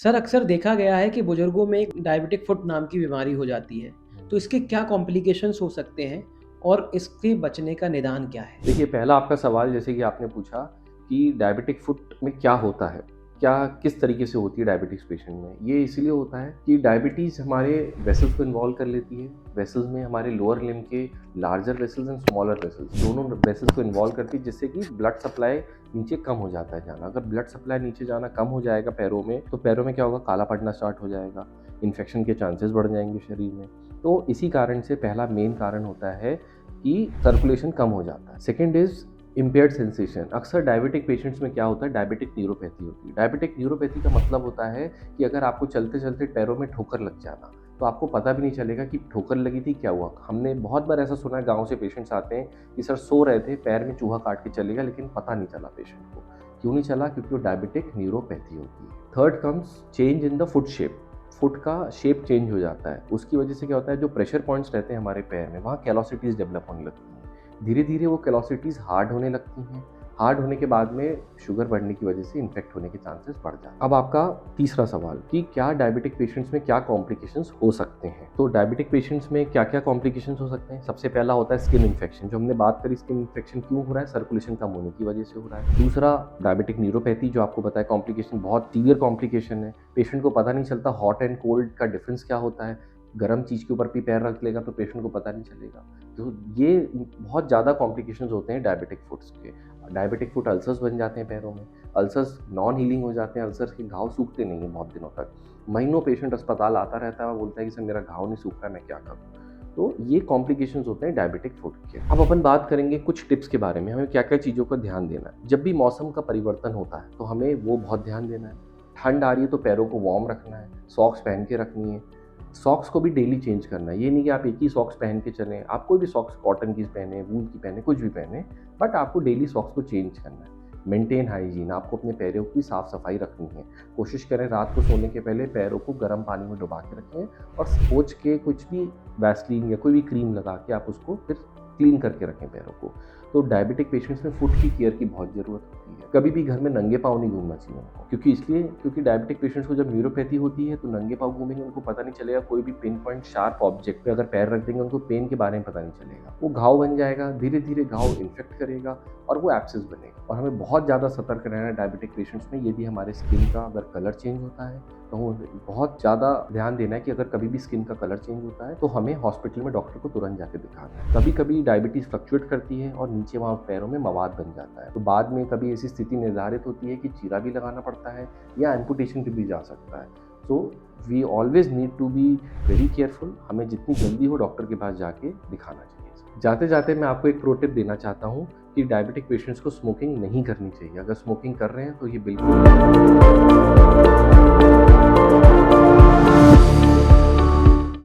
Sir अक्सर देखा गया है कि बुजुर्गों में एक डायबिटिक फुट नाम की बीमारी हो जाती है। तो इसके क्या कॉम्प्लिकेशंस हो सकते हैं और इसके बचने का निदान क्या है? देखिए, पहला आपका सवाल जैसे कि आपने पूछा कि डायबिटिक फुट में क्या होता है? क्या किस तरीके से होती है डायबिटिक्स पेशेंट में? ये इसीलिए होता है कि डायबिटीज़ हमारे वेसल्स को इन्वॉल्व कर लेती है। वेसल्स में हमारे लोअर लिम्ब के larger vessels and smaller vessels, दोनों वेसल्स को इन्वॉल्व करती है, जिससे कि ब्लड सप्लाई नीचे कम हो जाता है जाना। अगर ब्लड सप्लाई नीचे जाना कम हो जाएगा पैरों में, तो पैरों में क्या होगा? काला पड़ना स्टार्ट हो जाएगा, इन्फेक्शन के चांसेस बढ़ जाएंगे शरीर में। तो इसी कारण से पहला मेन कारण होता है कि सर्कुलेशन कम हो जाता है। Second is impaired sensation. अक्सर डायबिटिक पेशेंट्स में क्या होता है? डायबिटिक न्यूरोपैथी होती है। डायबिटिक न्यूरोपैथी का मतलब होता है कि अगर आपको चलते चलते पैरों में ठोकर लग जाना, तो आपको पता भी नहीं चलेगा कि ठोकर लगी थी, क्या हुआ। हमने बहुत बार ऐसा सुना है, गांव से पेशेंट्स आते हैं कि सर सो रहे थे, पैर में चूहा काट के चलेगा, लेकिन पता नहीं चला पेशेंट को। क्यों नहीं चला? क्योंकि वो डायबिटिक न्यूरोपैथी होती है। Third comes change in the foot shape. Foot का शेप चेंज हो जाता है। उसकी वजह से क्या होता है? जो प्रेशर पॉइंट्स रहते हैं हमारे पैर में, वहाँ कैलोसिटीज़ डेवलप होने लगती हैं। धीरे धीरे वो कैलोसिटीज़ हार्ड होने लगती हैं। हार्ड होने के बाद में शुगर बढ़ने की वजह से इन्फेक्ट होने के चांसेस बढ़ जाते हैं। अब आपका तीसरा सवाल कि क्या डायबिटिक पेशेंट्स में क्या कॉम्प्लिकेशंस हो सकते हैं? तो डायबिटिक पेशेंट्स में क्या क्या कॉम्प्लिकेशंस हो सकते हैं? सबसे पहला होता है स्किन इन्फेक्शन। जो हमने बात करी, स्किन इन्फेक्शन क्यों हो रहा है? सर्कुलेशन कम होने की वजह से हो रहा है। दूसरा, डायबिटिक न्यूरोपैथी, जो आपको बताया कॉम्प्लिकेशन, बहुत सीवियर कॉम्प्लिकेशन है। पेशेंट को पता नहीं चलता हॉट एंड कोल्ड का डिफरेंस क्या होता है। गर्म चीज़ के ऊपर भी पैर रख लेगा तो पेशेंट को पता नहीं चलेगा। तो ये बहुत ज़्यादा कॉम्प्लिकेशंस होते हैं डायबिटिक फुट्स के। डायबिटिक फुट अल्सर्स बन जाते हैं पैरों में। अल्सर्स नॉन हीलिंग हो जाते हैं। अल्सर्स के घाव सूखते नहीं हैं बहुत दिनों तक। महीनों पेशेंट अस्पताल आता रहता है, वो बोलता है कि सर मेरा घाव नहीं सूख रहा, मैं क्या करूँ? तो ये कॉम्प्लिकेशंस होते हैं डायबिटिक फुट के। अब अपन बात करेंगे कुछ टिप्स के बारे में, हमें क्या क्या चीज़ों का ध्यान देना है। जब भी मौसम का परिवर्तन होता है तो हमें वो बहुत ध्यान देना है। ठंड आ रही है तो पैरों को वार्म रखना है, सॉक्स पहन के रखनी है। सॉक्स को भी डेली चेंज करना है। ये नहीं कि आप एक ही सॉक्स पहन के चलें। आप कोई भी सॉक्स, कॉटन की पहने, वूल की पहने, कुछ भी पहने, बट आपको डेली सॉक्स को चेंज करना है। मेंटेन हाइजीन, आपको अपने पैरों की साफ सफाई रखनी है। कोशिश करें रात को सोने के पहले पैरों को गर्म पानी में डुबा के रखें और पोंछ के कुछ भी वैसलीन या कोई भी क्रीम लगा के आप उसको फिर क्लीन करके रखें पैरों को। तो डायबिटिक पेशेंट्स में फुट की केयर की बहुत ज़रूरत होती है। कभी भी घर में नंगे पाँव नहीं घूमना चाहिए उनको, क्योंकि डायबिटिक पेशेंट्स को जब न्यूरोपैथी होती है तो नंगे पाँव घूमेंगे, उनको पता नहीं चलेगा। कोई भी पिन पॉइंट शार्प ऑब्जेक्ट पे अगर पैर रख देंगे, उनको पेन के बारे में पता नहीं चलेगा। वो घाव बन जाएगा, धीरे धीरे घाव इन्फेक्ट करेगा और वो एब्सेस बनेगा। और हमें बहुत ज़्यादा सतर्क रहना है डायबिटिक पेशेंट्स में। यदि हमारे स्किन का अगर कलर चेंज होता है तो हमें बहुत ज़्यादा ध्यान देना है कि अगर कभी भी स्किन का कलर चेंज होता है तो हमें हॉस्पिटल में डॉक्टर को तुरंत जाके दिखाना है। कभी कभी डायबिटीज़ फ्लक्चुएट करती है और नीचे वहाँ पैरों में मवाद बन जाता है, तो बाद में कभी ऐसी स्थिति निर्धारित होती है कि चीरा भी लगाना पड़ता है या एम्पुटेशन भी जा सकता है। So we always need to be very careful. हमें जितनी जल्दी हो डॉक्टर के पास जाके दिखाना चाहिए। जाते जाते मैं आपको एक प्रो टिप देना चाहता हूँ कि डायबिटिक पेशेंट्स को स्मोकिंग नहीं करनी चाहिए। अगर स्मोकिंग कर रहे हैं तो ये बिल्कुल